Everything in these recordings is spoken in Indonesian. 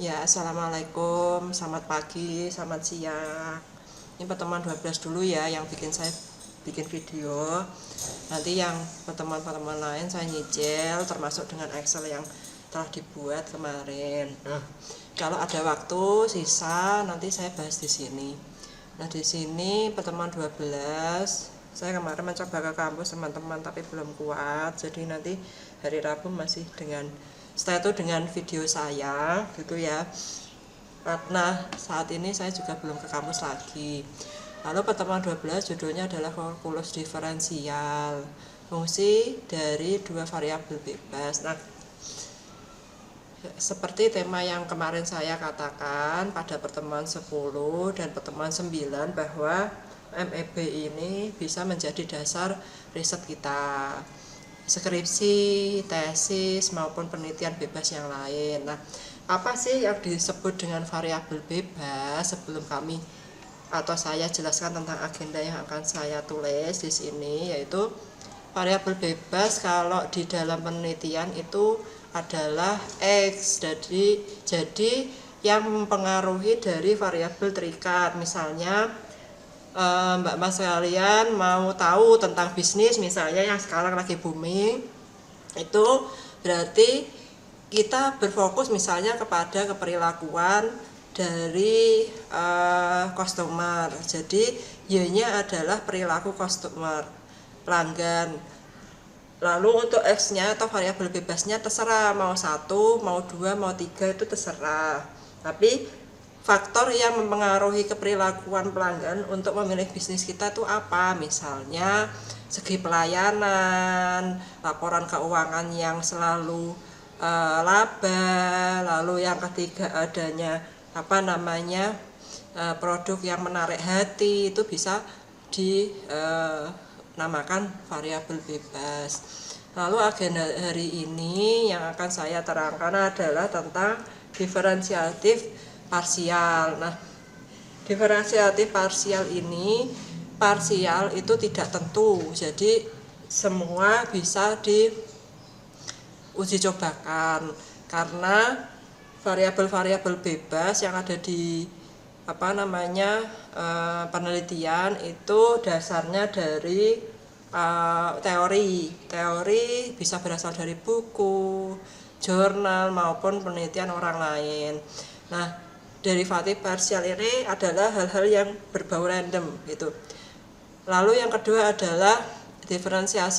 Ya, assalamualaikum, selamat pagi, selamat siang. Ini pertemuan 12 dulu ya, yang saya bikin video. Nanti yang pertemuan-pertemuan lain saya nyicil, termasuk dengan Excel yang telah dibuat kemarin. Nah, kalau ada waktu sisa, nanti saya bahas di sini. Nah, di sini pertemuan 12, saya kemarin mencoba ke kampus teman-teman, tapi belum kuat. Jadi nanti hari Rabu masih setelah itu dengan video saya gitu ya, karena saat ini saya juga belum ke kampus lagi. Lalu pertemuan 12 judulnya adalah kalkulus diferensial, fungsi dari dua variabel bebas. Nah, seperti tema yang kemarin saya katakan pada pertemuan 10 dan pertemuan 9, bahwa MEB ini bisa menjadi dasar riset kita, skripsi, tesis, maupun penelitian bebas yang lain. Nah, apa sih yang disebut dengan variabel bebas? Sebelum saya jelaskan tentang agenda yang akan saya tulis di sini, yaitu variabel bebas kalau di dalam penelitian itu adalah X. Jadi yang mempengaruhi dari variabel terikat. Misalnya Mbak Mas sekalian mau tahu tentang bisnis misalnya yang sekarang lagi booming, itu berarti kita berfokus misalnya kepada keperilakuan dari customer. Jadi Y-nya adalah perilaku customer, pelanggan. Lalu untuk X-nya atau variabel bebasnya terserah, mau 1, mau 2, mau 3, itu terserah. Tapi faktor yang mempengaruhi keperilakuan pelanggan untuk memilih bisnis kita itu apa? Misalnya segi pelayanan, laporan keuangan yang selalu laba, lalu yang ketiga adanya produk yang menarik hati, itu bisa dinamakan variabel bebas. Lalu agenda hari ini yang akan saya terangkan adalah tentang diferensiatif parsial. Nah, diferensiatif parsial ini, parsial itu tidak tentu, jadi semua bisa diuji cobakan, karena variabel-variabel bebas yang ada di penelitian itu dasarnya dari teori bisa berasal dari buku, jurnal, maupun penelitian orang lain. Nah, derivatif parsial ini adalah hal-hal yang berbau random gitu. Lalu yang kedua adalah diferensial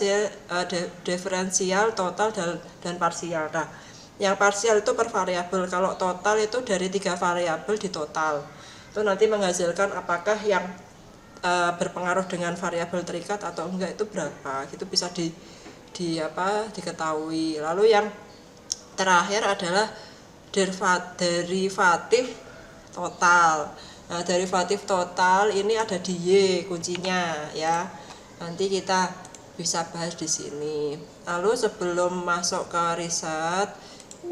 total dan parsial. Nah, yang parsial itu per variabel, kalau total itu dari 3 variabel di total. Itu nanti menghasilkan apakah yang berpengaruh dengan variabel terikat atau enggak, itu berapa, itu bisa diketahui. Lalu yang terakhir adalah derivatif total. Nah, derivatif total ini ada di Y kuncinya ya. Nanti kita bisa bahas di sini. Lalu sebelum masuk ke riset,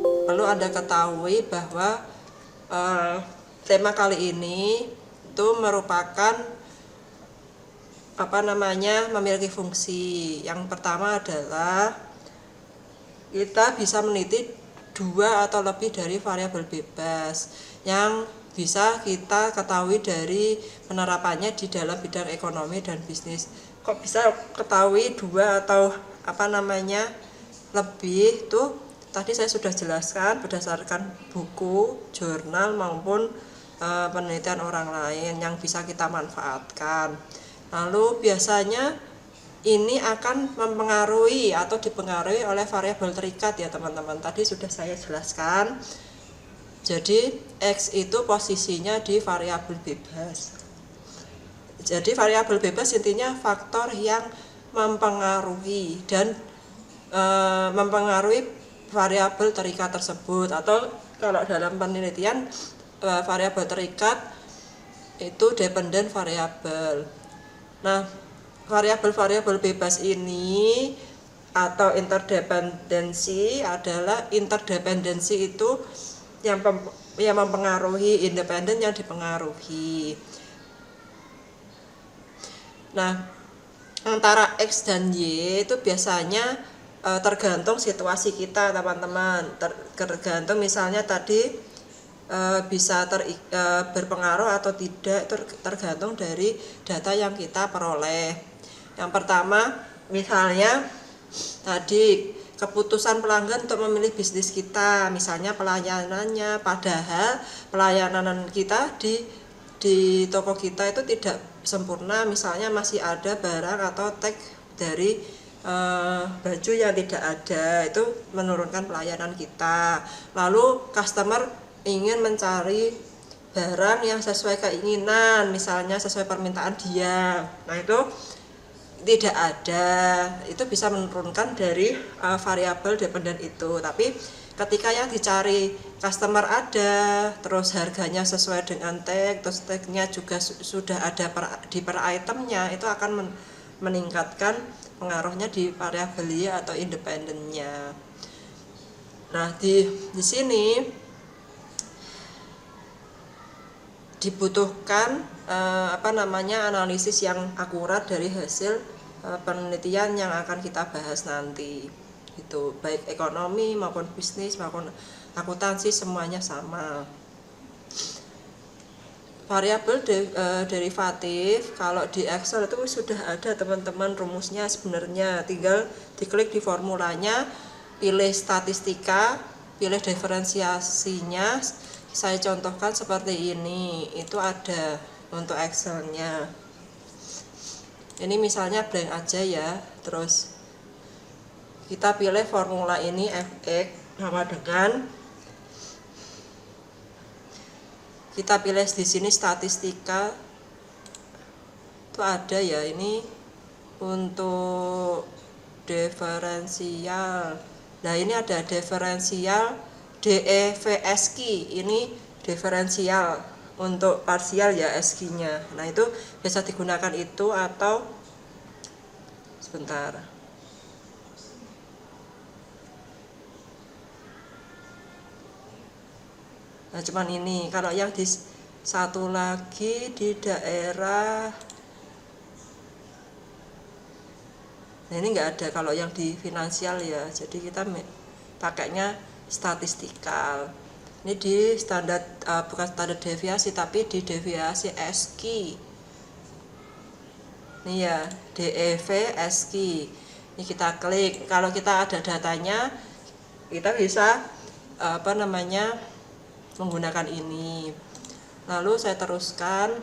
perlu Anda ketahui bahwa tema kali ini itu merupakan memiliki fungsi. Yang pertama adalah kita bisa meneliti 2 atau lebih dari variabel bebas yang bisa kita ketahui dari penerapannya di dalam bidang ekonomi dan bisnis. Kok bisa ketahui 2 atau lebih? Tuh tadi saya sudah jelaskan berdasarkan buku, jurnal, maupun penelitian orang lain yang bisa kita manfaatkan. Lalu biasanya ini akan mempengaruhi atau dipengaruhi oleh variabel terikat ya teman-teman. Tadi sudah saya jelaskan. Jadi X itu posisinya di variabel bebas. Jadi variabel bebas intinya faktor yang mempengaruhi variabel terikat tersebut, atau kalau dalam penelitian variabel terikat itu dependent variabel. Nah, variabel-variabel bebas ini atau interdependensi adalah interdependensi itu yang mempengaruhi, independen yang dipengaruhi. Nah, antara X dan Y itu biasanya tergantung situasi kita teman-teman. Tergantung misalnya tadi bisa berpengaruh atau tidak tergantung dari data yang kita peroleh. Yang pertama, misalnya tadi keputusan pelanggan untuk memilih bisnis kita, misalnya pelayanannya, padahal pelayanan kita di toko kita itu tidak sempurna, misalnya masih ada barang atau tag dari baju yang tidak ada, itu menurunkan pelayanan kita. Lalu customer ingin mencari barang yang sesuai keinginan, misalnya sesuai permintaan dia, nah itu tidak ada, itu bisa menurunkan dari variabel dependen itu. Tapi ketika yang dicari customer ada, terus harganya sesuai dengan tag, terus tagnya juga sudah ada di per itemnya, itu akan meningkatkan pengaruhnya di variabel Y atau independennya. Nah di sini dibutuhkan analisis yang akurat dari hasil penelitian yang akan kita bahas nanti. Itu baik ekonomi maupun bisnis maupun akuntansi semuanya sama. Variabel derivatif kalau di Excel itu sudah ada teman-teman rumusnya sebenarnya, tinggal diklik di formulanya, pilih statistika, pilih diferensiasinya. Saya contohkan seperti ini, itu ada untuk Excelnya. Ini misalnya blank aja ya, terus kita pilih formula ini fx sama dengan, kita pilih di sini statistika, itu ada ya, ini untuk diferensial. Nah ini ada diferensial DEVSQ, ini diferensial untuk parsial ya SQ-nya. Nah itu bisa digunakan itu, atau sebentar. Nah cuman ini, kalau yang di satu lagi di daerah, nah ini enggak ada kalau yang di finansial ya, jadi kita pakainya statistikal. Ini di standar, bukan standar deviasi tapi di deviasi SQ. Ini ya, DEV SQ. Ini kita klik. Kalau kita ada datanya, kita bisa menggunakan ini. Lalu saya teruskan.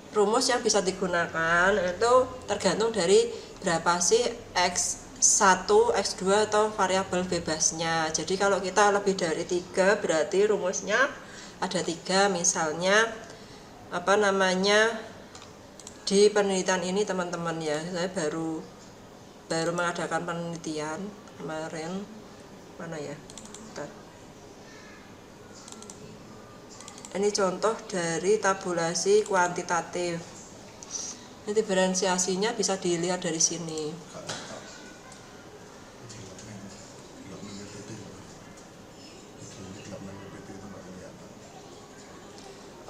Rumus yang bisa digunakan itu tergantung dari berapa sih X1, X2 atau variabel bebasnya. Jadi kalau kita lebih dari 3 berarti rumusnya ada 3. Misalnya di penelitian ini teman-teman ya, saya baru mengadakan penelitian kemarin, mana ya, bentar. Ini contoh dari tabulasi kuantitatif. Ini diferensiasinya bisa dilihat dari sini.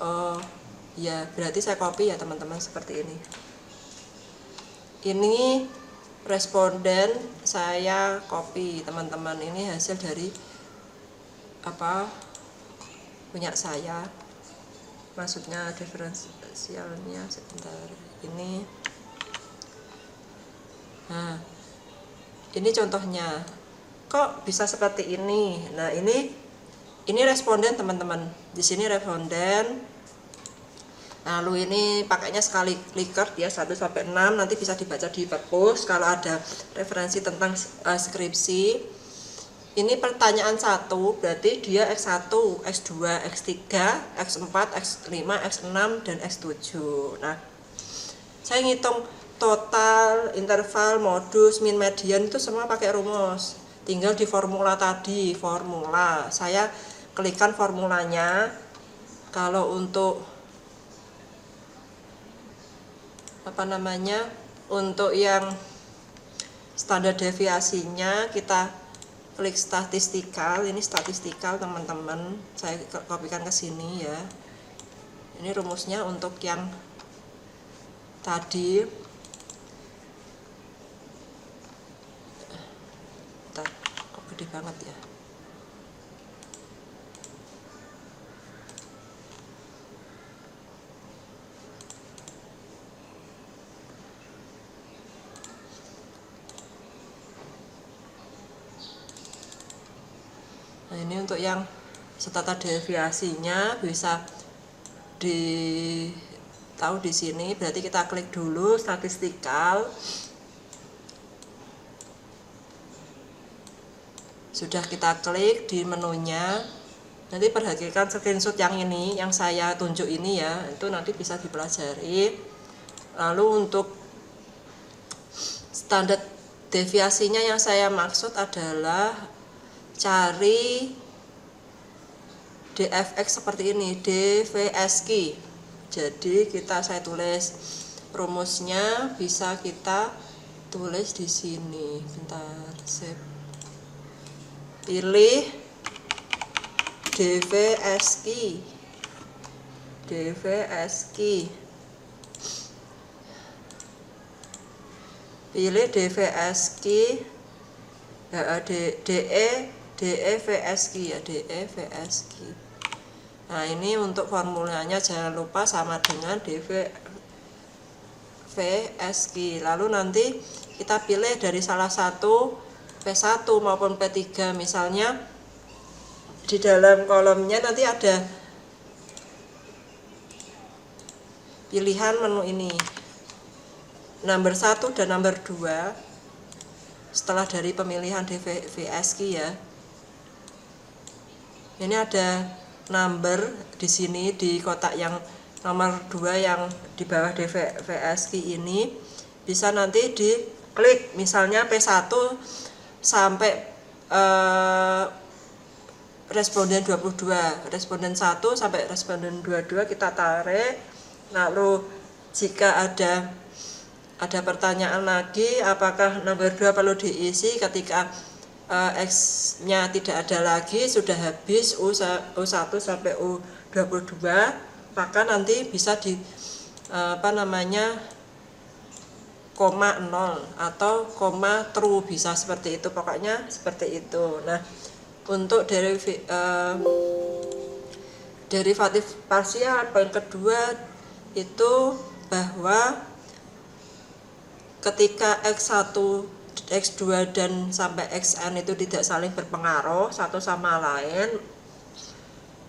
Oh ya, berarti saya copy ya teman-teman, seperti ini. Ini responden saya copy teman-teman, ini hasil dari punya saya, maksudnya diferensialnya sebentar ini. Nah ini contohnya, kok bisa seperti ini. Nah ini responden teman-teman, di sini responden. Lalu ini pakainya sekali clicker ya, 1 sampai 6, nanti bisa dibaca di perpus kalau ada referensi tentang skripsi. Ini pertanyaan 1, berarti dia X1, X2, X3, X4, X5, X6 dan X7. Nah, saya ngitung total, interval, modus, min, median itu semua pakai rumus. Tinggal di formula tadi, formula. Saya klikkan formulanya. Kalau untuk untuk yang standar deviasinya kita klik statistikal. Ini statistikal teman-teman, saya kopikan ke sini ya. Ini rumusnya untuk yang tadi. Bentar, kok gede banget ya. Nah, ini untuk yang standar deviasinya bisa tahu di sini. Berarti kita klik dulu statistikal. Sudah kita klik di menunya. Nanti perhatikan screenshot yang ini, yang saya tunjuk ini ya, itu nanti bisa dipelajari. Lalu untuk standar deviasinya yang saya maksud adalah cari DFX seperti ini, DVSQ. Jadi saya tulis rumusnya, bisa kita tulis di sini. Bentar, save. Pilih DVSQ. Pilih DVSQ, DEVSQ ya, DEVSQ. Nah, ini untuk formulanya jangan lupa sama dengan DVSQ. Lalu nanti kita pilih dari salah satu P1 maupun P3. Misalnya di dalam kolomnya nanti ada pilihan menu ini, nomor 1 dan nomor 2. Setelah dari pemilihan DVSQ ya, ini ada number di sini di kotak yang nomor 2 yang di bawah DVSQ ini. Bisa nanti diklik, misalnya P1 sampai responden 22, responden 1 sampai responden 22 kita tarik. Lalu jika ada pertanyaan lagi, apakah nomor 2 perlu diisi, ketika X-nya tidak ada lagi, sudah habis U1 sampai U22, maka nanti bisa di koma 0 atau koma true, bisa seperti itu, pokoknya seperti itu. Nah, untuk derivatif parsial poin kedua itu bahwa ketika X1, X2 dan sampai Xn itu tidak saling berpengaruh satu sama lain,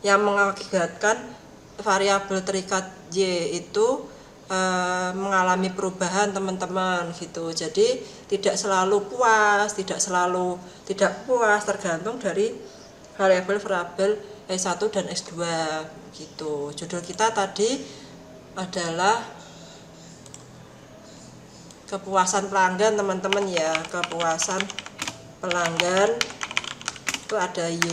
yang mengakibatkan variabel terikat Y itu mengalami perubahan teman-teman gitu. Jadi tidak selalu puas, tidak puas, tergantung dari variabel X1 dan X2 gitu. Judul kita tadi adalah kepuasan pelanggan teman-teman ya. Kepuasan pelanggan itu ada Y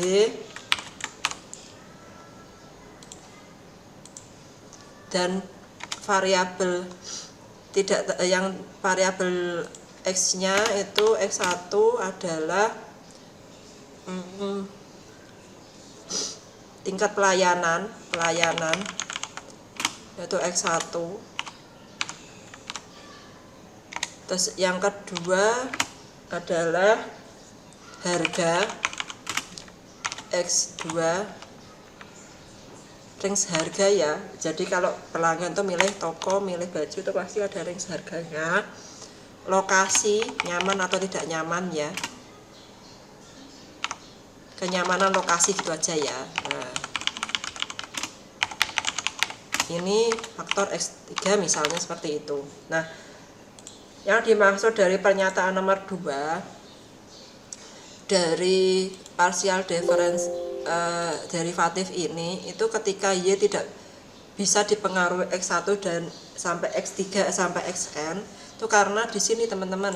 dan variabel variabel X-nya itu X1 adalah tingkat pelayanan yaitu X1. Terus yang kedua adalah harga X2, range harga ya. Jadi kalau pelanggan tuh milih toko, milih baju itu pasti ada range harganya. Lokasi, nyaman atau tidak nyaman ya, kenyamanan lokasi gitu aja ya. Nah, ini faktor X3 misalnya seperti itu. Nah, yang dimaksud dari pernyataan nomor 2 dari partial difference derivatif ini, itu ketika Y tidak bisa dipengaruhi X1 dan sampai X3 sampai Xn, itu karena di sini teman-teman,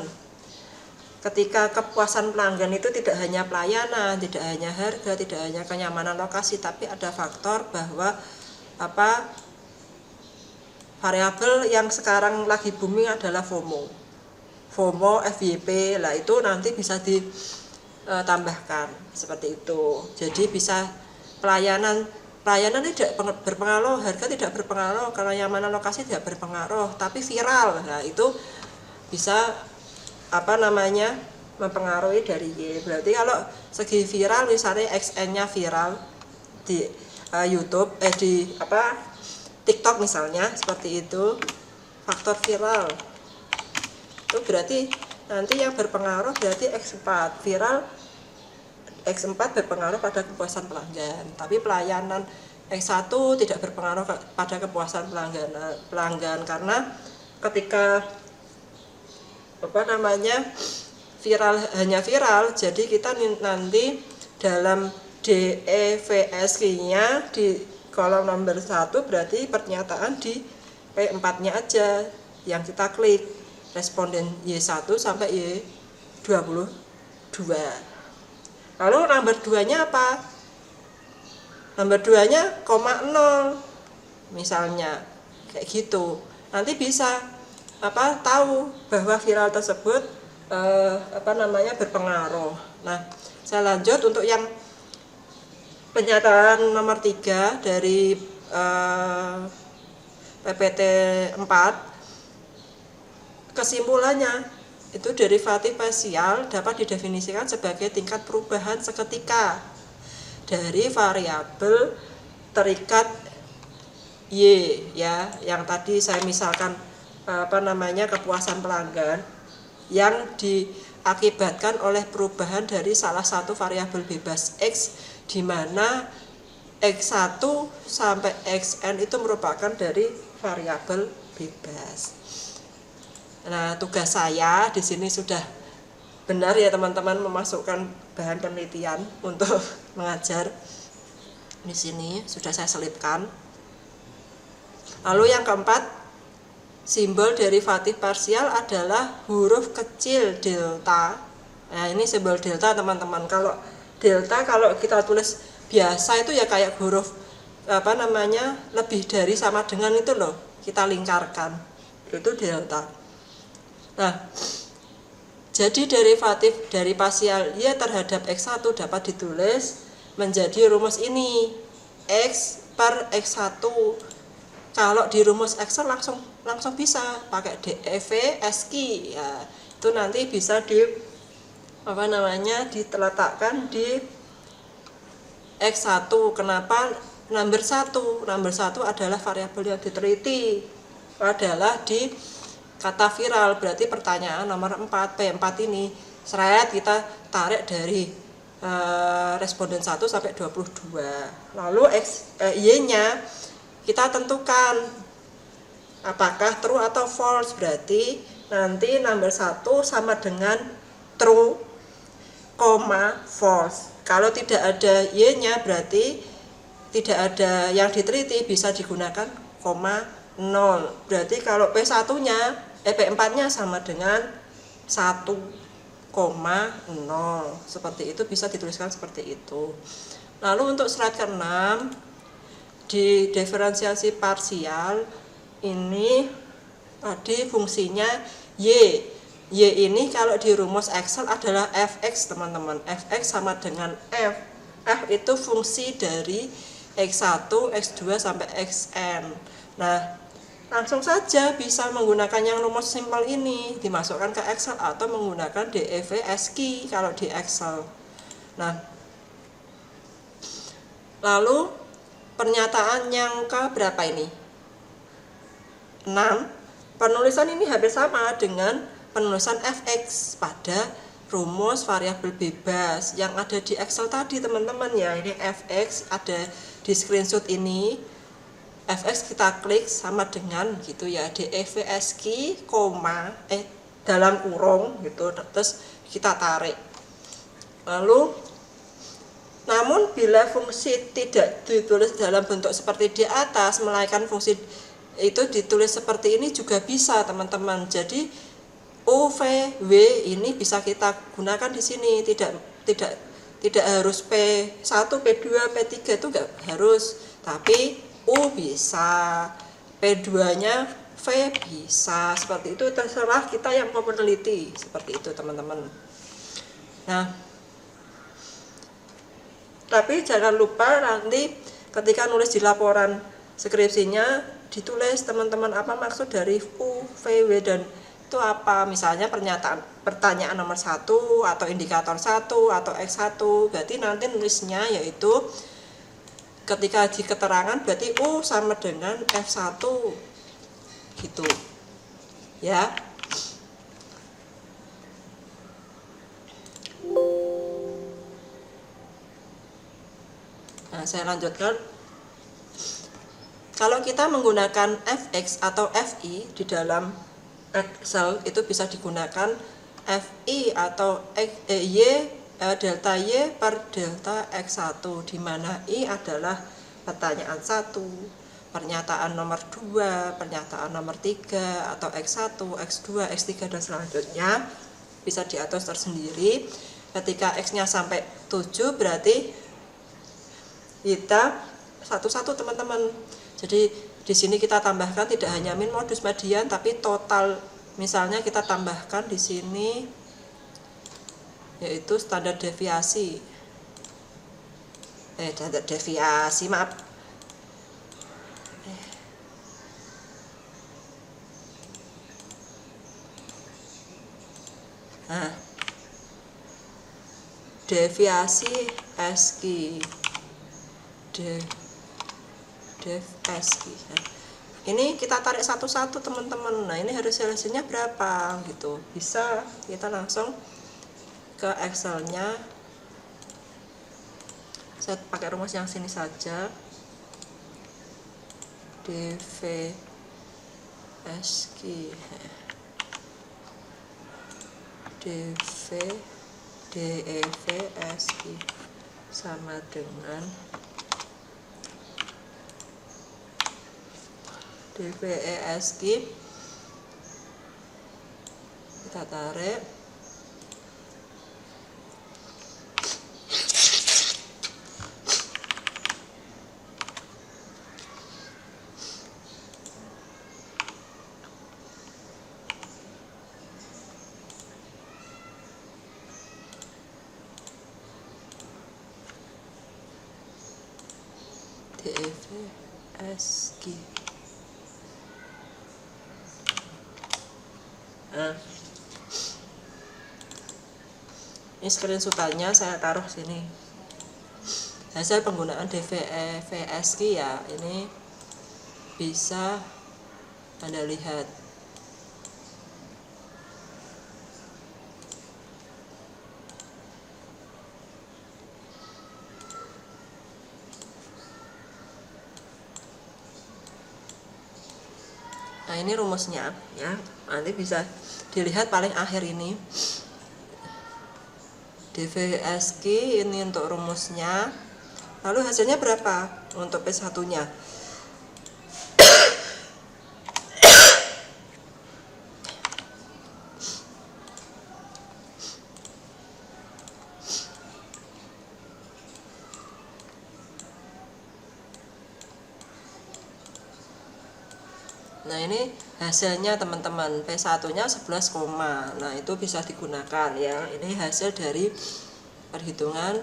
ketika kepuasan pelanggan itu tidak hanya pelayanan, tidak hanya harga, tidak hanya kenyamanan lokasi, tapi ada faktor bahwa variabel yang sekarang lagi booming adalah FOMO, FYP lah, itu nanti bisa ditambahkan seperti itu. Jadi bisa pelayanan tidak berpengaruh, harga tidak berpengaruh, kenyamanan lokasi tidak berpengaruh, tapi viral, nah itu bisa mempengaruhi dari Y. Berarti kalau segi viral, misalnya XN-nya viral di YouTube, di TikTok misalnya, seperti itu, faktor viral itu berarti nanti yang berpengaruh berarti X4, viral X4 berpengaruh pada kepuasan pelanggan, tapi pelayanan X1 tidak berpengaruh pada kepuasan pelanggan karena ketika hanya viral, jadi kita nanti dalam DEVSK-nya di kolom nomor 1 berarti pernyataan di P4-nya aja yang kita klik, responden Y1 sampai Y22. Lalu nomor 2-nya apa? Nomor 2-nya 0 misalnya, kayak gitu. Nanti bisa tahu bahwa viral tersebut berpengaruh. Nah, saya lanjut untuk yang pernyataan nomor 3 dari PPT 4. Kesimpulannya, itu derivatif parsial dapat didefinisikan sebagai tingkat perubahan seketika dari variabel terikat Y, ya, yang tadi saya misalkan kepuasan pelanggan yang diakibatkan oleh perubahan dari salah satu variabel bebas X, di mana X1 sampai Xn itu merupakan dari variabel bebas. Nah, tugas saya di sini sudah benar ya teman-teman, memasukkan bahan penelitian untuk mengajar. Di sini sudah saya selipkan. Lalu yang keempat, simbol derivatif parsial adalah huruf kecil delta. Nah, ini simbol delta teman-teman. Kalau delta kalau kita tulis biasa itu ya kayak huruf lebih dari sama dengan itu loh, kita lingkarkan. Itu delta. Nah, jadi derivatif dari parsial Y terhadap X1 dapat ditulis menjadi rumus ini, X per X1. Kalau di rumus Excel langsung bisa pakai DEV-SQ, ya, itu nanti bisa diteletakkan di X1. Kenapa number 1? Number 1 adalah variabel yang diteliti, adalah di kata viral, berarti pertanyaan nomor 4, P4 ini seret kita tarik dari responden 1 sampai 22. Lalu Y-nya kita tentukan apakah true atau false, berarti nanti number 1 sama dengan true, false. Kalau tidak ada Y-nya berarti tidak ada yang diteliti, bisa digunakan 0. Berarti kalau P1-nya P4-nya sama dengan 1,0. Seperti itu, bisa dituliskan seperti itu. Lalu untuk slide ke-6, di diferensiasi parsial ini tadi fungsinya Y. Y ini kalau di rumus Excel adalah fx teman-teman. Fx sama dengan f. F itu fungsi dari X1, X2 sampai Xn. Nah, langsung saja bisa menggunakan yang rumus simpel ini, dimasukkan ke Excel atau menggunakan DEV-SQ kalau di Excel. Nah, lalu pernyataan yang ke berapa ini? 6. Penulisan ini hampir sama dengan penulisan fx pada rumus variabel bebas yang ada di Excel tadi teman-teman ya. Ini fx ada di screenshot ini. Fx kita klik sama dengan gitu ya, DEV-SQ, dalam kurung gitu, terus kita tarik. Lalu namun bila fungsi tidak ditulis dalam bentuk seperti di atas, melainkan fungsi itu ditulis seperti ini juga bisa teman-teman. Jadi U, V, W ini bisa kita gunakan di sini, tidak harus P1, P2, P3 itu enggak harus, tapi U bisa, P2-nya V bisa, seperti itu, terserah kita yang mau meneliti, seperti itu teman-teman. Nah, tapi jangan lupa nanti ketika nulis di laporan skripsinya ditulis teman-teman apa maksud dari U, V, W dan itu apa. Misalnya pertanyaan nomor 1 atau indikator 1 atau X1, berarti nanti nulisnya yaitu ketika di keterangan berarti U sama dengan F1 gitu ya. Nah, saya lanjutkan. Kalau kita menggunakan fx atau fi di dalam Excel, itu bisa digunakan fi atau delta y per delta x1, di mana i adalah pertanyaan 1, pernyataan nomor 2, pernyataan nomor 3, atau x1, x2, x3 dan selanjutnya bisa diatur tersendiri. Ketika x-nya sampai 7 berarti kita satu-satu teman-teman. Jadi di sini kita tambahkan tidak hanya min, modus, median, tapi total. Misalnya kita tambahkan di sini yaitu standar deviasi. Standar deviasi, maaf. Nah, deviasi SQ. Dev SQ. Ini kita tarik satu-satu teman-teman. Nah, ini hasilnya berapa gitu. Bisa kita langsung ke Excelnya. Saya pakai rumus yang sini saja. DV SQ. DEV SQ sama dengan DVESQ. Kita tarik. DVESQ. Nah, ini screenshotannya saya taruh sini. Hasil penggunaan DVESQ ya, ini bisa Anda lihat. Nah, ini rumusnya ya. Nanti bisa dilihat paling akhir ini. DVSQ ini untuk rumusnya. Lalu hasilnya berapa untuk P1-nya? Nah, ini hasilnya teman-teman, P1-nya 11, nah itu bisa digunakan ya. Ini hasil dari perhitungan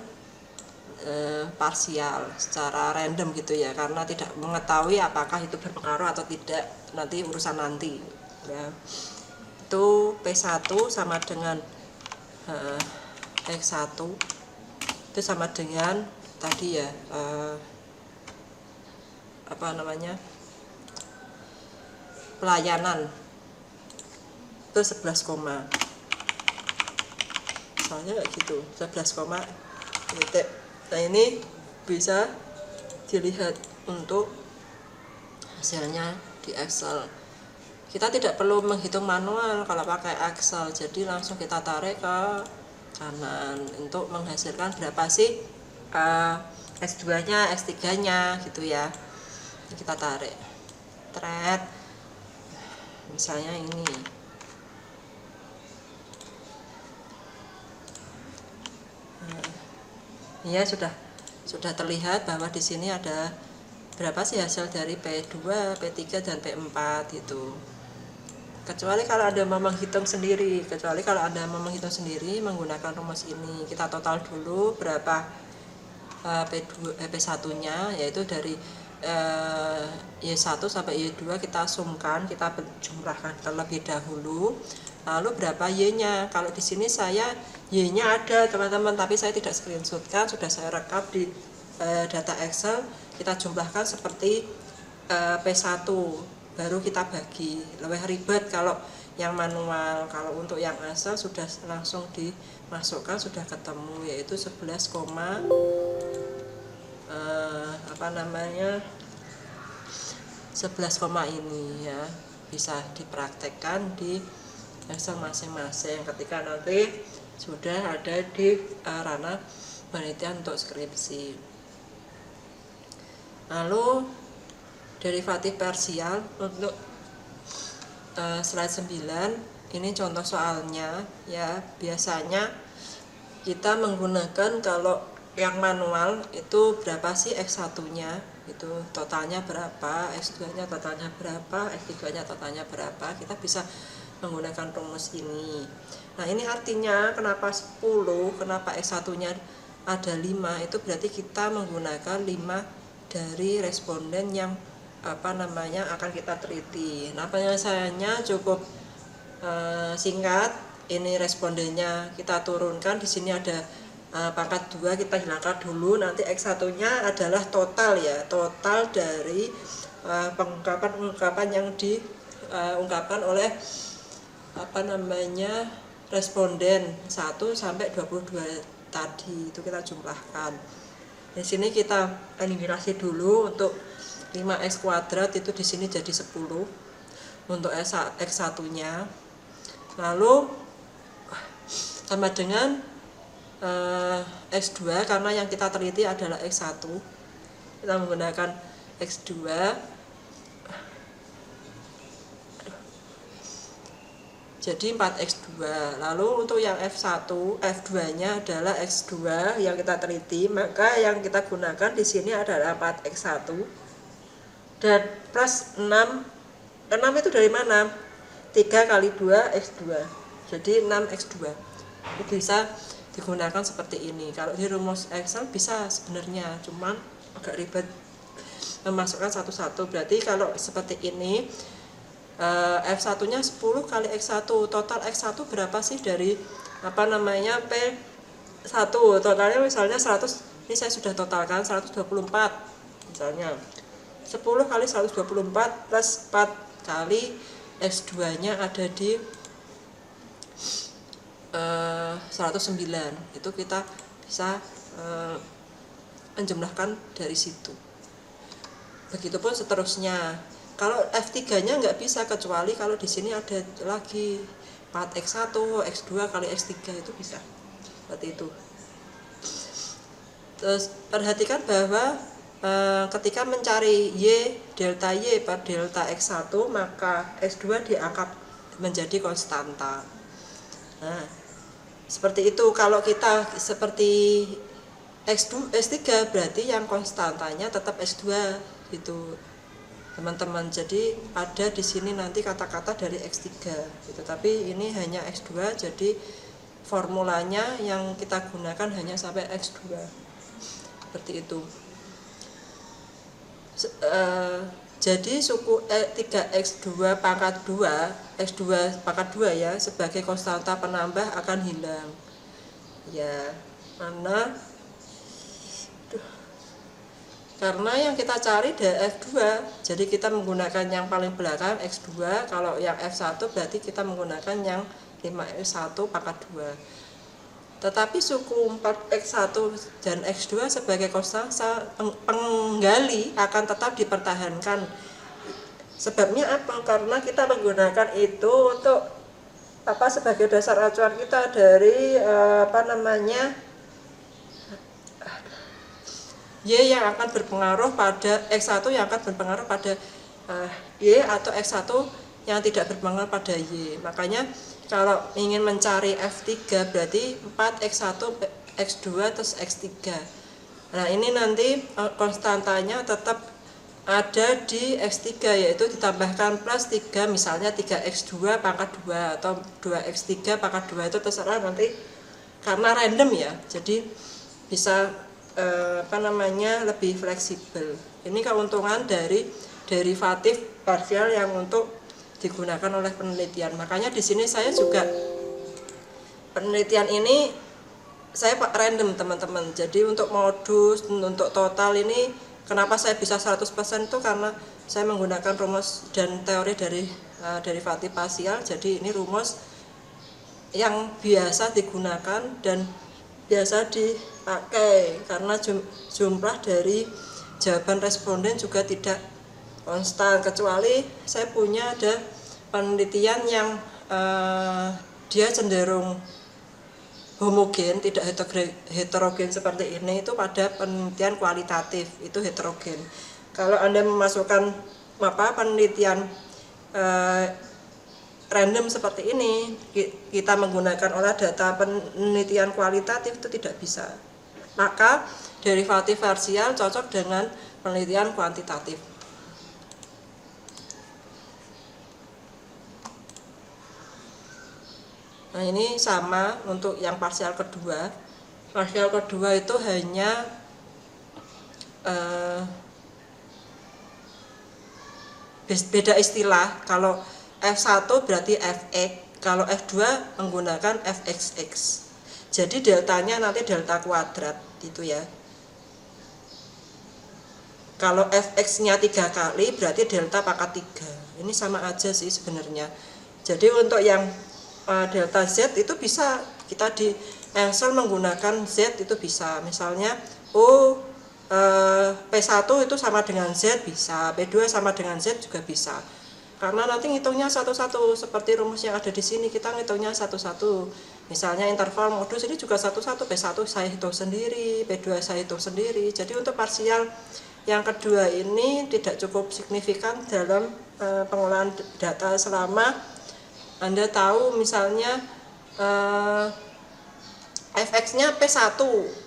parsial secara random gitu ya, karena tidak mengetahui apakah itu berpengaruh atau tidak, nanti urusan nanti ya. Itu P1 sama dengan X1 itu sama dengan tadi ya, apa namanya, pelayanan itu 11, soalnya kayak gitu, 11, titik. Nah, ini bisa dilihat untuk hasilnya di Excel. Kita tidak perlu menghitung manual kalau pakai Excel, jadi langsung kita tarik ke kanan untuk menghasilkan berapa sih S2 nya, S3 nya gitu ya. Kita tarik thread, misalnya ini. Ya, sudah terlihat bahwa di sini ada berapa sih hasil dari P2, P3 dan P4 itu. Kecuali kalau Anda mau menghitung sendiri, menggunakan rumus ini. Kita total dulu berapa P1-nya, yaitu dari Y1 sampai Y2 kita sumkan, kita jumlahkan terlebih dahulu. Lalu berapa Y-nya? Kalau di sini saya Y-nya ada teman-teman, tapi saya tidak screenshotkan, sudah saya rekam di data Excel. Kita jumlahkan seperti P1, baru kita bagi. Lebih ribet kalau yang manual. Kalau untuk yang asal sudah langsung dimasukkan, sudah ketemu, yaitu 11, apa namanya 11 koma ini ya, bisa dipraktekkan di Excel masing-masing ketika nanti sudah ada di ranah penelitian untuk skripsi. Lalu derivatif parsial untuk slide 9 ini contoh soalnya ya. Biasanya kita menggunakan, kalau yang manual itu berapa sih X1 nya, itu totalnya berapa, X2 nya totalnya berapa, X3 nya totalnya berapa, kita bisa menggunakan rumus ini. Nah ini artinya kenapa 10, kenapa X1 nya ada 5, itu berarti kita menggunakan 5 dari responden yang akan kita teliti. Nah penyelesaiannya cukup singkat. Ini respondennya kita turunkan, di sini ada pangkat 2 kita hilangkan dulu. Nanti X1 nya adalah total ya, total dari pengungkapan yang diungkapkan oleh responden 1 sampai 22 tadi, itu kita jumlahkan. Di sini kita eliminasi dulu. Untuk 5x kuadrat itu di sini jadi 10 untuk X1 nya. Lalu sama dengan X2, karena yang kita teliti adalah X1, kita menggunakan X2. Jadi 4x2. Lalu untuk yang F1, F2 nya adalah X2 yang kita teliti, maka yang kita gunakan di sini adalah 4x1 dan plus 6. 6 itu dari mana? 3 kali 2 X2, jadi 6x2. Itu bisa digunakan seperti ini. Kalau di rumus Excel bisa sebenarnya, cuman agak ribet memasukkan satu-satu. Berarti kalau seperti ini, F1 nya 10 kali X1, total X1 berapa sih dari P1, totalnya misalnya 100, ini saya sudah totalkan 124 misalnya. 10 kali 124 plus 4 kali X2 nya ada di 109, itu kita bisa menjumlahkan dari situ. Begitupun seterusnya. Kalau F3 nya nggak bisa, kecuali kalau di sini ada lagi 4x1, x2 kali x3, itu bisa seperti itu. Terus perhatikan bahwa ketika mencari Y, delta Y per delta X1, maka X2 diangkat menjadi konstanta. Nah, seperti itu. Kalau kita seperti X3 berarti yang konstantanya tetap X2 gitu, teman-teman. Jadi ada di sini nanti kata-kata dari X3 gitu, tapi ini hanya X2, jadi formulanya yang kita gunakan hanya sampai X2. Seperti itu. Jadi suku 3x2 pangkat 2, x2 pangkat 2 ya, sebagai konstanta penambah akan hilang. Ya, karena yang kita cari dari F2, jadi kita menggunakan yang paling belakang X2. Kalau yang F1 berarti kita menggunakan yang 5x1 pangkat 2. Tetapi suku 4x1 dan x2 sebagai konstanta penggali akan tetap dipertahankan. Sebabnya apa? Karena kita menggunakan itu untuk sebagai dasar acuan kita dari Y yang akan berpengaruh pada X1 yang akan berpengaruh pada Y, atau X1 yang tidak berpengaruh pada Y. Makanya kalau ingin mencari F3 berarti 4x1, x2, terus x3. Nah ini nanti konstantanya tetap ada di x3, yaitu ditambahkan plus 3, misalnya 3x2 pangkat 2 atau 2x3 pangkat 2, itu terserah nanti karena random ya, jadi bisa lebih fleksibel. Ini keuntungan dari derivatif parsial yang untuk digunakan oleh penelitian. Makanya di sini saya juga penelitian ini saya random teman-teman. Jadi untuk modus, untuk total ini kenapa saya bisa 100% itu karena saya menggunakan rumus dan teori dari derivatif parsial. Jadi ini rumus yang biasa digunakan dan biasa pakai karena jumlah dari jawaban responden juga tidak konstan, kecuali saya punya ada penelitian yang dia cenderung homogen, tidak heterogen seperti ini, itu pada penelitian kualitatif itu heterogen. Kalau Anda memasukkan penelitian random seperti ini, kita menggunakan olah data penelitian kualitatif, itu tidak bisa. Maka derivatif parsial cocok dengan penelitian kuantitatif. Nah, ini sama untuk yang parsial kedua. Parsial kedua itu hanya beda istilah. Kalau F1 berarti Fx, kalau F2 menggunakan Fxx. Jadi deltanya nanti delta kuadrat gitu ya. Kalau Fx-nya 3 kali berarti delta pangkat 3. Ini sama aja sih sebenarnya. Jadi untuk yang delta Z itu bisa kita di Excel menggunakan Z itu bisa. Misalnya P1 itu sama dengan Z bisa, P2 sama dengan Z juga bisa. Karena nanti ngitungnya satu-satu, seperti rumus yang ada di sini kita ngitungnya satu-satu. Misalnya interval modus ini juga satu-satu, P1 saya hitung sendiri, P2 saya hitung sendiri. Jadi untuk parsial yang kedua ini tidak cukup signifikan dalam pengolahan data selama Anda tahu misalnya Fx-nya P1,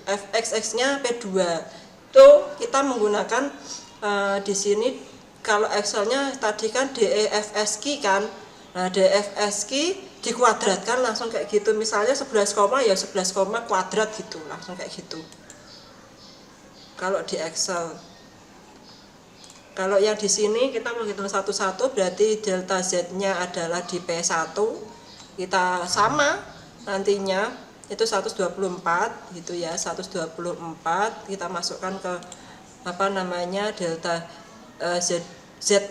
Fxx-nya P2. Itu kita menggunakan di sini kalau Excel-nya tadi kan DEFSQ kan. Nah, DEFSQ dikuadratkan langsung kayak gitu. Misalnya 11, ya 11, kuadrat gitu, langsung kayak gitu. Kalau di Excel. Kalau yang di sini kita menghitung satu-satu berarti delta Z-nya adalah di P1. Kita sama nantinya itu 124 gitu ya, 124 kita masukkan ke delta Z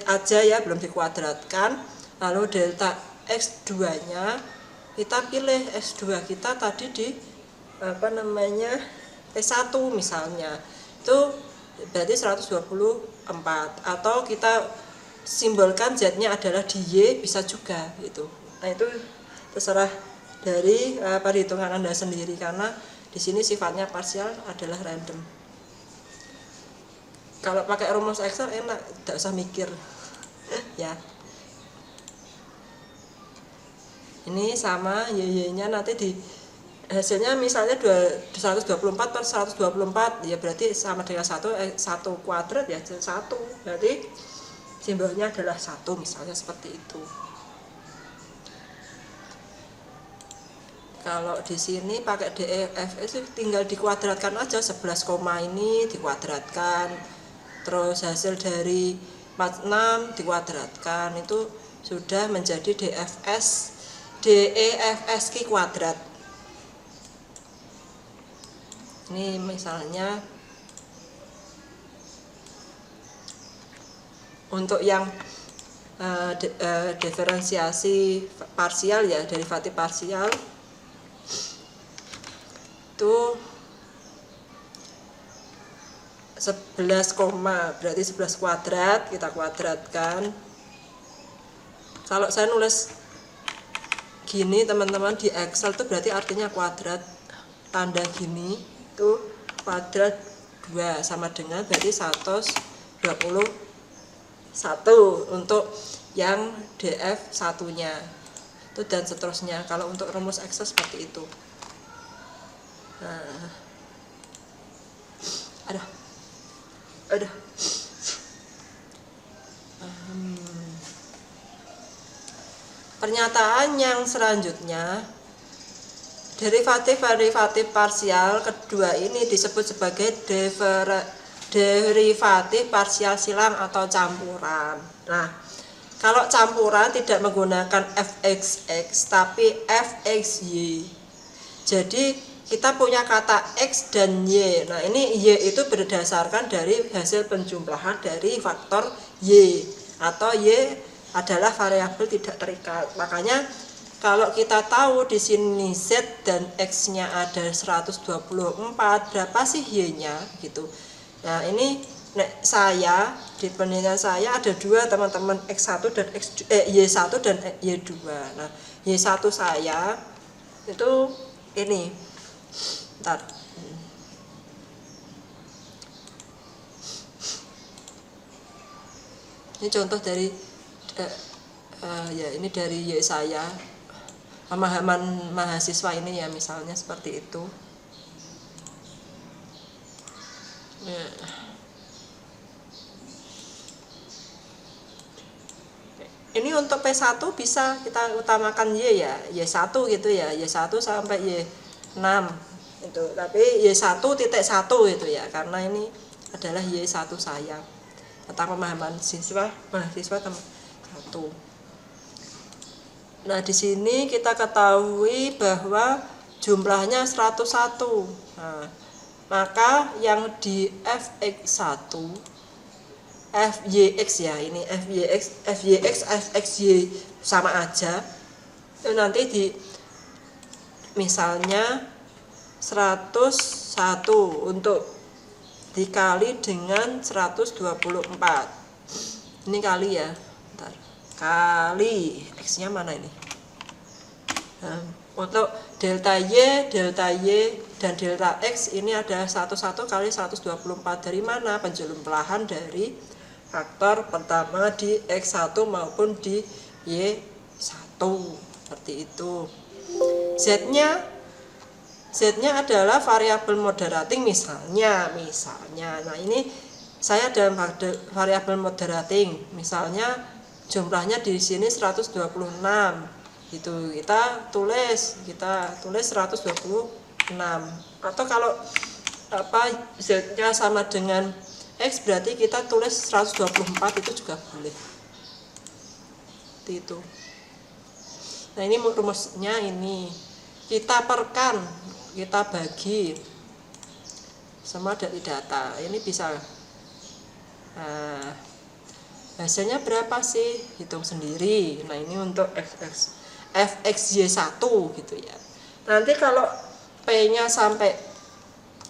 aja ya, belum dikuadratkan. Lalu delta X2-nya kita pilih X2 kita tadi di P1 misalnya. Itu berarti 124, atau kita simbolkan Z-nya adalah di Y bisa juga gitu. Nah, itu terserah dari perhitungan Anda sendiri karena di sini sifatnya parsial adalah random. Kalau pakai rumus Excel enak, tidak usah mikir. Ya. Ini sama Y-nya nanti di hasilnya misalnya 124 per 124 ya berarti sama dengan 1 kuadrat ya 1, berarti simbolnya adalah 1 misalnya seperti itu. Kalau di sini pakai DEFS tinggal dikuadratkan aja, 11 ini dikuadratkan, terus hasil dari 46 dikuadratkan, itu sudah menjadi DEFSQ kuadrat. Ini misalnya untuk yang diferensiasi parsial ya, derivatif parsial itu 11, berarti 11 kuadrat kita kuadratkan. Kalau saya nulis gini teman-teman di Excel itu berarti artinya kuadrat, tanda gini itu kuadrat 2 sama dengan berarti 121 untuk yang DF1-nya itu dan seterusnya. Kalau untuk rumus Excel seperti itu. Nah, aduh. Pernyataan yang selanjutnya, derivatif parsial kedua ini disebut sebagai derivatif parsial silang atau campuran. Nah, kalau campuran tidak menggunakan Fxx tapi Fxy. Jadi kita punya kata X dan Y. Nah, ini Y itu berdasarkan dari hasil penjumlahan dari faktor Y, atau Y adalah variabel tidak terikat. Makanya Kalau kita tahu di sini Z dan X-nya ada 124, berapa sih Y-nya gitu. Nah, ini saya di penelitian saya ada dua teman-teman X1 dan Y1 dan Y2. Nah, Y1 saya itu ini. Bentar. Ini contoh dari ya ini dari Y saya. Pemahaman mahasiswa ini ya, misalnya seperti itu. Nah, ini untuk P1 bisa kita utamakan Y ya, Y1 gitu ya, Y1 sampai Y6 itu. Tapi Y1.1 itu ya, karena ini adalah Y1 saya. Tentang pemahaman mahasiswa teman 1. Nah, di sini kita ketahui bahwa jumlahnya 101. Nah, maka yang di Fx1 Fyx ya, ini Fyx Fxy sama aja. Itu nanti di misalnya 101 untuk dikali dengan 124. Ini kali ya. Bentar. Kali X-nya mana ini? Nah, untuk delta Y dan delta X ini ada 11 kali 124. Dari mana? Penjumlahan dari faktor pertama di X1 maupun di Y1. Seperti itu. Z-nya adalah variabel moderating misalnya. Nah, ini saya dalam variabel moderating, misalnya jumlahnya di sini 126. Gitu. Kita tulis 126. Atau kalau Z-nya sama dengan X, berarti kita tulis 124, itu juga boleh. Seperti itu. Nah, ini rumusnya ini. Kita perkan, kita bagi semua dari data. Ini bisa hasilnya berapa sih? Hitung sendiri. Nah, ini untuk Fxy1 gitu ya. Nanti kalau P-nya sampai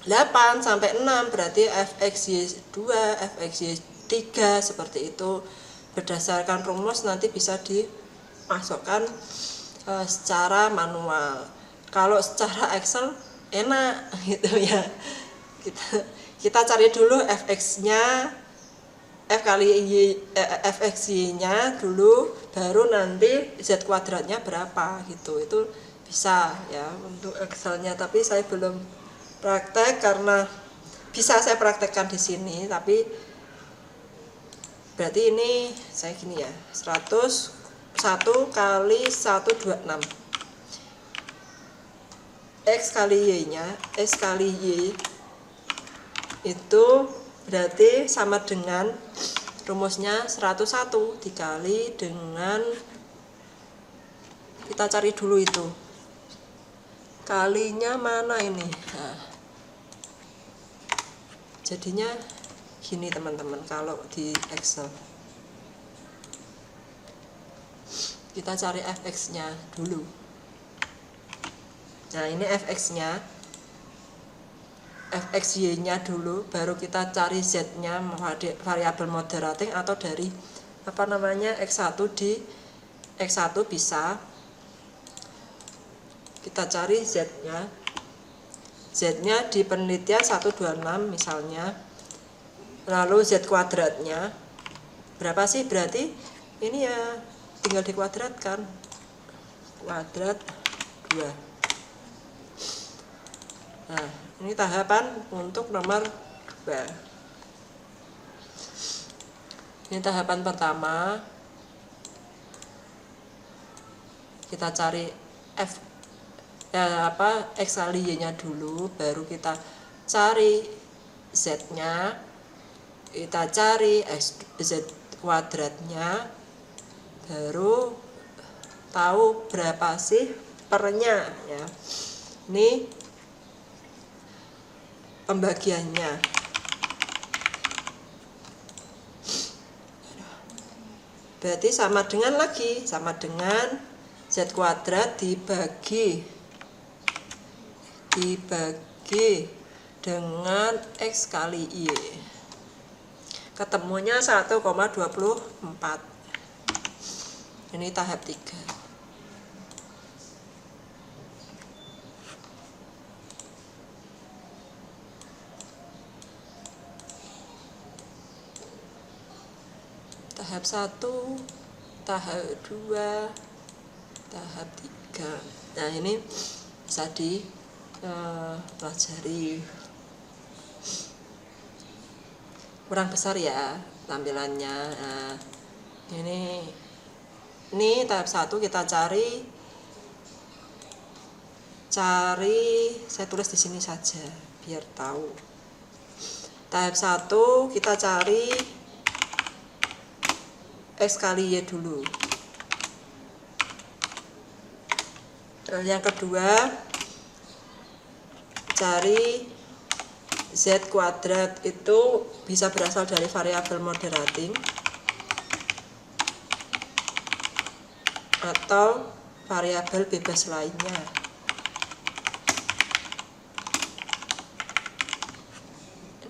8 sampai 6 berarti Fxy2, Fxy3 seperti itu. Berdasarkan rumus nanti bisa dimasukkan secara manual. Kalau secara Excel enak gitu ya. Kita cari dulu Fx-nya, F kali Y, Fxy-nya dulu, baru nanti Z kuadratnya berapa gitu. Itu bisa ya untuk Excel-nya, tapi saya belum praktek karena bisa saya praktekkan di sini, tapi berarti ini saya gini ya, 101 kali 126. X kali Y-nya, X kali Y itu berarti sama dengan rumusnya 101 dikali dengan, kita cari dulu itu kalinya mana ini. Nah, jadinya gini teman-teman kalau di Excel. Kita cari Fx-nya dulu. Nah, ini Fx-nya, Fxy-nya dulu, baru kita cari Z-nya, variabel moderating atau dari X1 di X1 bisa kita cari Z-nya. Z-nya di penelitian 126 misalnya. Lalu Z kuadratnya berapa sih? Berarti ini ya tinggal dikuadratkan. Kuadrat 2. Nah, ini tahapan untuk nomor 2. Ini tahapan pertama. Kita cari X kali Y-nya dulu, baru kita cari Z-nya, kita cari Z kuadratnya, baru tahu berapa sih pernya ya. Ini pembagiannya. Berarti sama dengan Z kuadrat dibagi dengan X kali Y. Ketemunya 1,24. Ini tahap 3. Tahap 1, tahap 2, tahap 3. Nah, ini bisa dipelajari. Kurang besar ya tampilannya. Nah, ini tahap 1 kita cari, saya tulis di sini saja biar tahu. Tahap 1 kita cari X kali Y dulu. Terus yang kedua cari Z kuadrat, itu bisa berasal dari variabel moderating atau variabel bebas lainnya.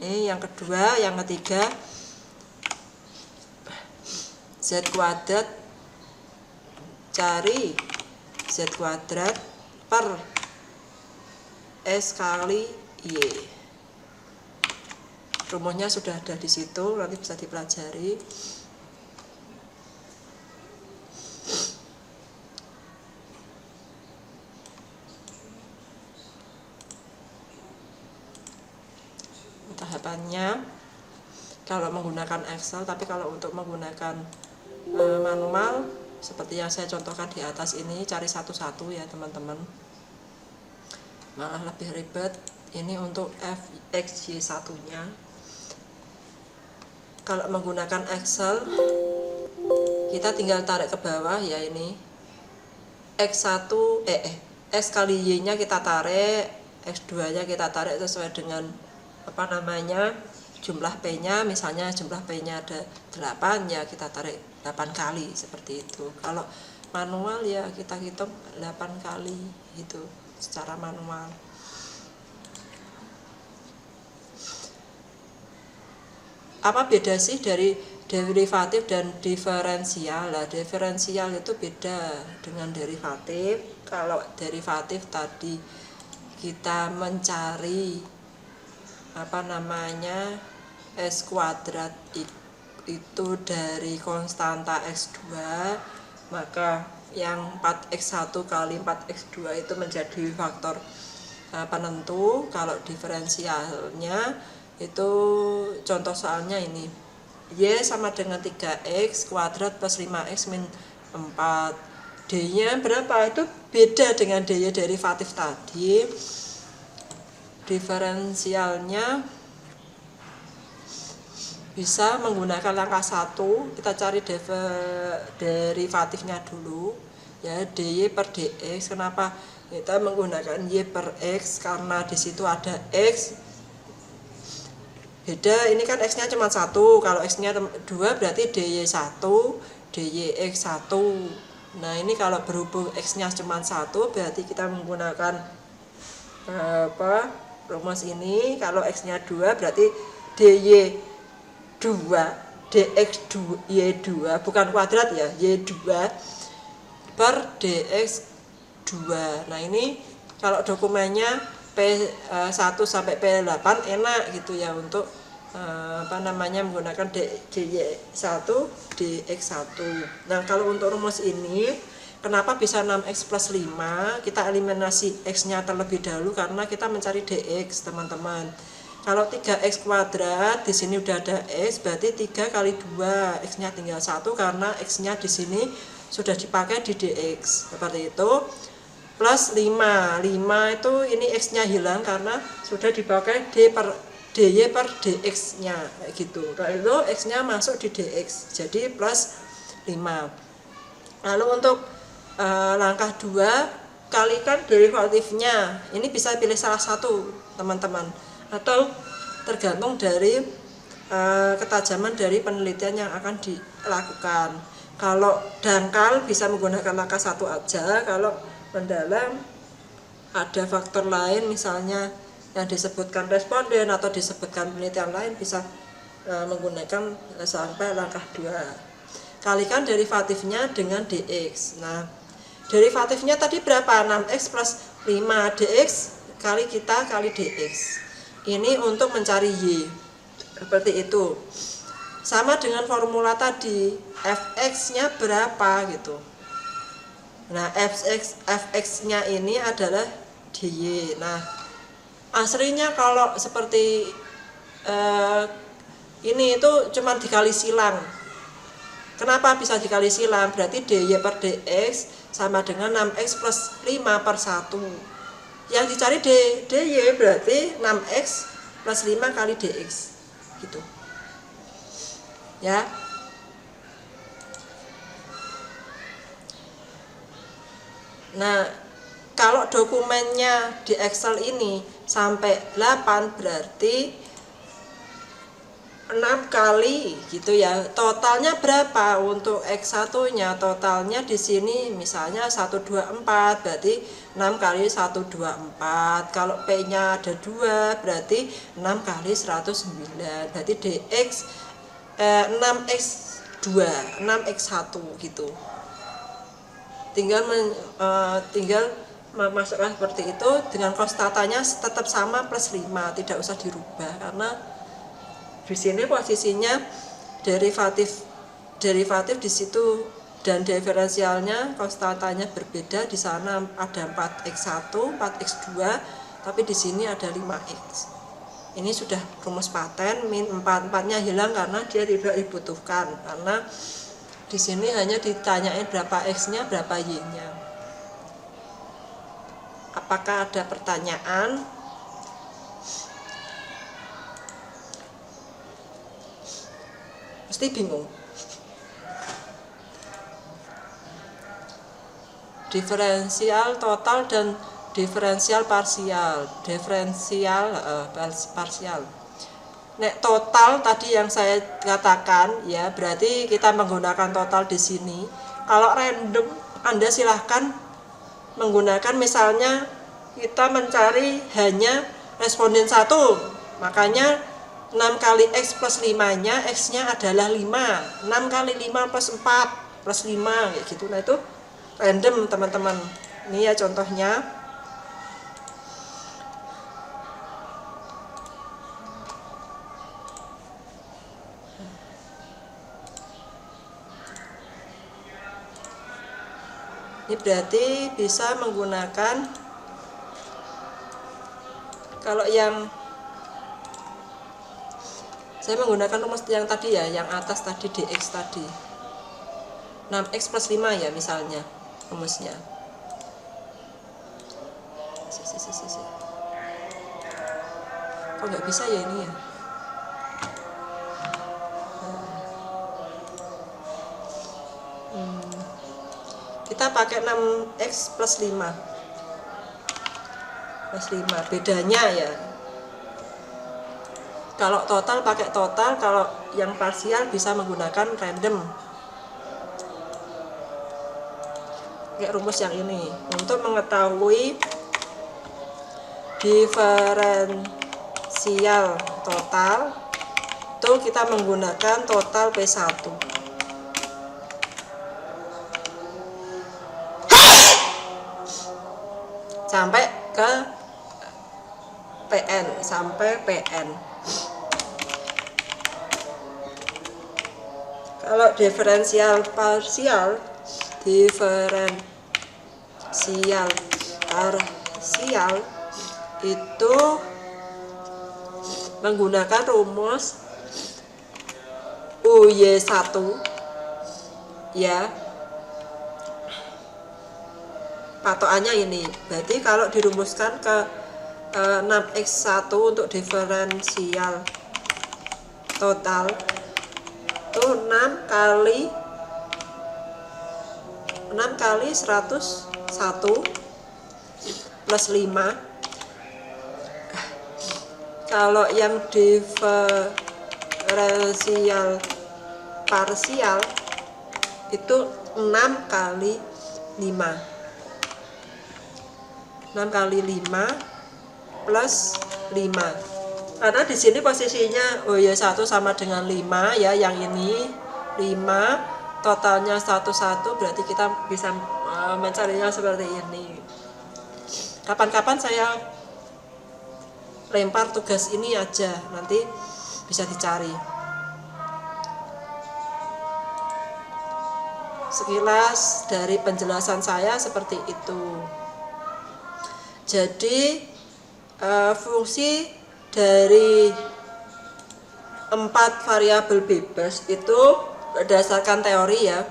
Ini yang kedua. Yang ketiga, Z kuadrat, cari Z kuadrat per S kali Y. Rumusnya sudah ada di situ, nanti bisa dipelajari. Tahapannya kalau menggunakan Excel, tapi kalau untuk menggunakan manual seperti yang saya contohkan di atas ini, cari satu-satu ya teman-teman, malah lebih ribet. Ini untuk FXY1 nya. Kalau menggunakan Excel, kita tinggal tarik ke bawah ya, ini X1 X kali Y nya kita tarik, X2 nya kita tarik sesuai dengan jumlah P nya. Misalnya jumlah P nya ada 8, ya kita tarik 8 kali seperti itu. Kalau manual ya kita hitung 8 kali itu secara manual. Apa beda sih dari derivatif dan diferensial? Lah, diferensial itu beda dengan derivatif. Kalau derivatif tadi kita mencari S kuadrat itu dari konstanta X2, maka yang 4X1 kali 4X2 itu menjadi faktor penentu. Kalau diferensialnya itu contoh soalnya ini, Y sama dengan 3X kuadrat plus 5X min 4. D nya berapa? Itu beda dengan D derivatif tadi. Diferensialnya bisa menggunakan langkah 1, kita cari derivatifnya dulu ya, dy per dx. Kenapa kita menggunakan y per x? Karena di situ ada x. Beda, ini kan x-nya cuma 1, kalau x-nya 2 berarti dy1, dyx1. Nah, ini kalau berhubung x-nya cuma 1, berarti kita menggunakan rumus ini. Kalau x-nya 2 berarti dy2 dx2 y2, bukan kuadrat ya, y2 per dx2. Nah, ini kalau dokumennya P1 sampai P8 enak gitu ya untuk menggunakan dy1 dx1. Nah, kalau untuk rumus ini kenapa bisa 6x plus 5? Kita eliminasi x-nya terlebih dahulu karena kita mencari dx, teman-teman. Kalau 3x kuadrat, di sini udah ada x, berarti 3 kali 2, x-nya tinggal 1 karena x-nya di sini sudah dipakai di dx. Seperti itu. Plus 5 itu ini x-nya hilang karena sudah dipakai dy per dx-nya, kayak gitu. Lalu x-nya masuk di dx, jadi plus 5. Lalu untuk langkah 2, kalikan derivatifnya. Ini bisa pilih salah satu, teman-teman, atau tergantung dari ketajaman dari penelitian yang akan dilakukan. Kalau dangkal bisa menggunakan angka 1 aja, kalau mendalam ada faktor lain misalnya yang disebutkan responden atau disebutkan penelitian lain bisa menggunakan sampai langkah 2. Kalikan derivatifnya dengan dx. Nah, derivatifnya tadi berapa? 6x plus 5 dx kali kita kali dx. Ini untuk mencari y. Seperti itu. Sama dengan formula tadi, fx-nya berapa gitu. Nah, fx-nya ini adalah dy. Nah, aslinya kalau seperti ini itu cuma dikali silang. Kenapa bisa dikali silang? Berarti dy per dx sama dengan 6x plus 5 per 1. Yang dicari dy berarti 6x plus 5 kali dx gitu ya. Nah, kalau dokumennya di Excel ini sampai 8 berarti 6 kali gitu ya. Totalnya berapa untuk X1 nya? Totalnya di sini misalnya 124 berarti 6 kali 124. Kalau P nya ada 2 berarti 6 kali 109. Berarti dx 6x2 6x1 gitu. Tinggal memasukkan seperti itu dengan konstatanya tetap sama plus 5, tidak usah dirubah karena di sini posisinya derivatif di situ dan diferensialnya konstatanya berbeda. Di sana ada 4x1, 4x2, tapi di sini ada 5x. Ini sudah rumus paten, min 4-4-nya hilang karena dia tidak dibutuhkan, karena di sini hanya ditanyain berapa x-nya, berapa y-nya. Apakah ada pertanyaan? Mesti bingung. Diferensial total dan diferensial parsial. Parsial. Nek total tadi yang saya katakan ya, berarti kita menggunakan total di sini. Kalau random, Anda silahkan menggunakan misalnya kita mencari hanya responden 1. Makanya 6 kali x plus 5-nya, x-nya adalah 5. 6 kali 5 plus 4 plus 5 kayak gitu. Nah, itu random, teman-teman. Ini ya contohnya. Ini berarti bisa menggunakan, kalau yang saya menggunakan rumus yang tadi ya, yang atas tadi dx tadi 6x plus 5 ya misalnya rumusnya. Kok nggak bisa ya ini ya? Kita pakai 6x plus 5 bedanya ya. Kalau total pakai total, kalau yang parsial bisa menggunakan random. Kayak rumus yang ini. Untuk mengetahui diferensial total itu kita menggunakan total P1. Sampai ke PN, sampai PN. Kalau diferensial parsial itu menggunakan rumus UY1 ya. Patokannya ini. Berarti kalau dirumuskan ke 6x1 untuk diferensial total itu 6 kali 101 plus 5. Kalau yang diferensial parsial itu 6 kali 5. 6 kali 5 plus 5. Karena di sini posisinya satu sama dengan 5 ya, yang ini 5, totalnya 1 berarti kita bisa mencarinya seperti ini. Kapan-kapan saya lempar tugas ini aja, nanti bisa dicari. Sekilas dari penjelasan saya seperti itu. Jadi fungsi dari 4 variabel bebas itu berdasarkan teori ya.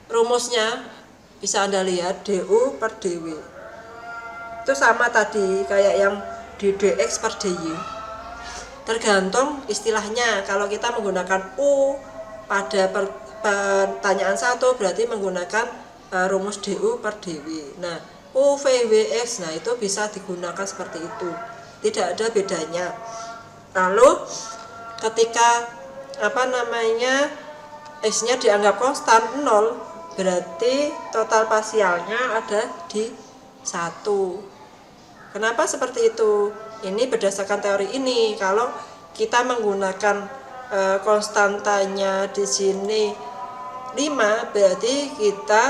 Rumusnya bisa Anda lihat, du per dw. Itu sama tadi kayak yang di dx per dy. Tergantung istilahnya. Kalau kita menggunakan u pada pertanyaan 1 berarti menggunakan rumus du per dw. Nah, u, v, w, x, nah itu bisa digunakan seperti itu. Tidak ada bedanya. Lalu ketika x-nya dianggap konstan 0, berarti total parsialnya ada di 1. Kenapa seperti itu? Ini berdasarkan teori ini. Kalau kita menggunakan konstantanya di sini 5, berarti kita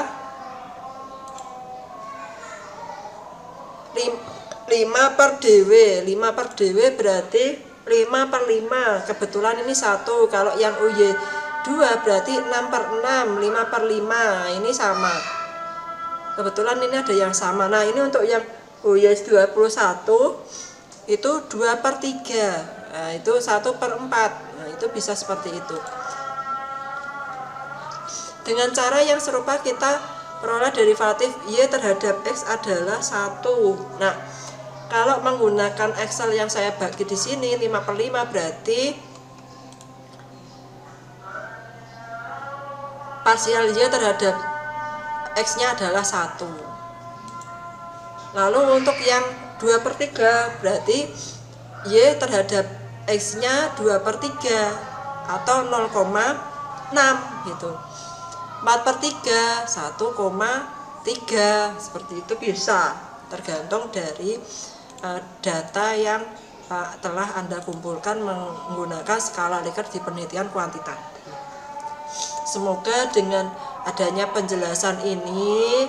5 per dw. 5 per dw berarti 5 per 5. Kebetulan ini 1. Kalau yang uy 2 berarti 6 per 6. 5 per 5. Ini sama. Kebetulan ini ada yang sama. Nah, ini untuk yang uy 21 itu 2 per 3. Nah, itu 1 per 4. Nah, itu bisa seperti itu. Dengan cara yang serupa kita peroleh derivatif y terhadap x adalah 1. Nah, kalau menggunakan Excel yang saya bagi di sini 5 per 5 berarti parsial y terhadap x-nya adalah 1. Lalu untuk yang 2 per 3 berarti y terhadap x-nya 2 per 3 atau 0,6 gitu. 4 per 3 1,3 seperti itu bisa, tergantung dari data yang telah Anda kumpulkan menggunakan skala Likert di penelitian kuantitatif. Semoga dengan adanya penjelasan ini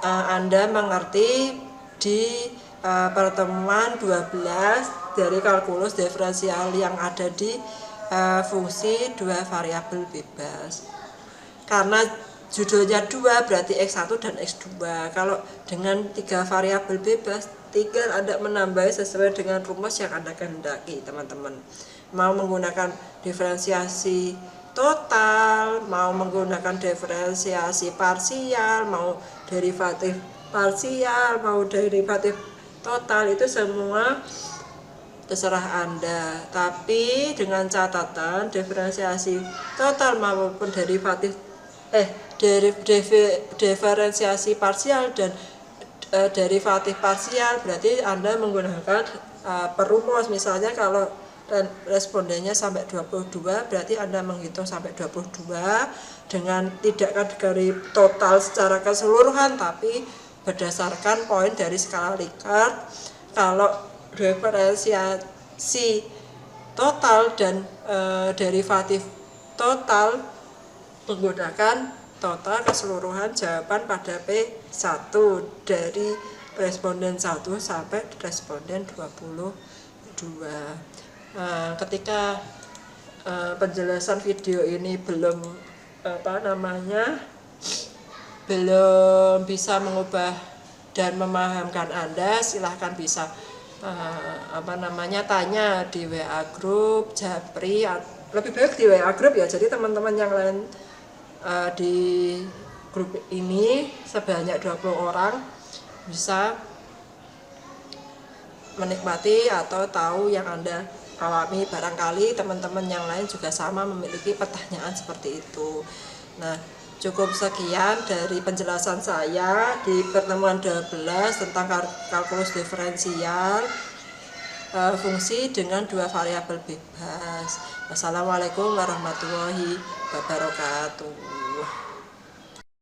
Anda mengerti di pertemuan 12 dari kalkulus diferensial yang ada di fungsi 2 variabel bebas. Karena judulnya 2 berarti x1 dan x2. Kalau dengan 3 variabel bebas, tinggal Anda menambah sesuai dengan rumus yang Anda kehendaki, teman-teman. Mau menggunakan diferensiasi total, mau menggunakan diferensiasi parsial, mau derivatif parsial, mau derivatif total, itu semua terserah Anda. Tapi dengan catatan diferensiasi total maupun diferensiasi parsial dan derivatif parsial berarti Anda menggunakan perumus. Misalnya kalau respondennya sampai 22 berarti Anda menghitung sampai 22 dengan tidak kategori total secara keseluruhan tapi berdasarkan poin dari skala Likert. Kalau diferensiasi total dan derivatif total menggunakan total keseluruhan jawaban pada P1 dari responden 1 sampai responden 22. Ketika penjelasan video ini belum belum bisa mengubah dan memahamkan Anda, silahkan bisa tanya di WA grup Japri, lebih baik di WA grup ya. Jadi teman-teman yang lain di grup ini sebanyak 20 orang bisa menikmati atau tahu yang Anda alami. Barangkali teman-teman yang lain juga sama memiliki pertanyaan seperti itu. Nah, cukup sekian dari penjelasan saya di pertemuan 12 tentang kalkulus diferensial. fungsi dengan dua variabel bebas. Wassalamualaikum warahmatullahi wabarakatuh.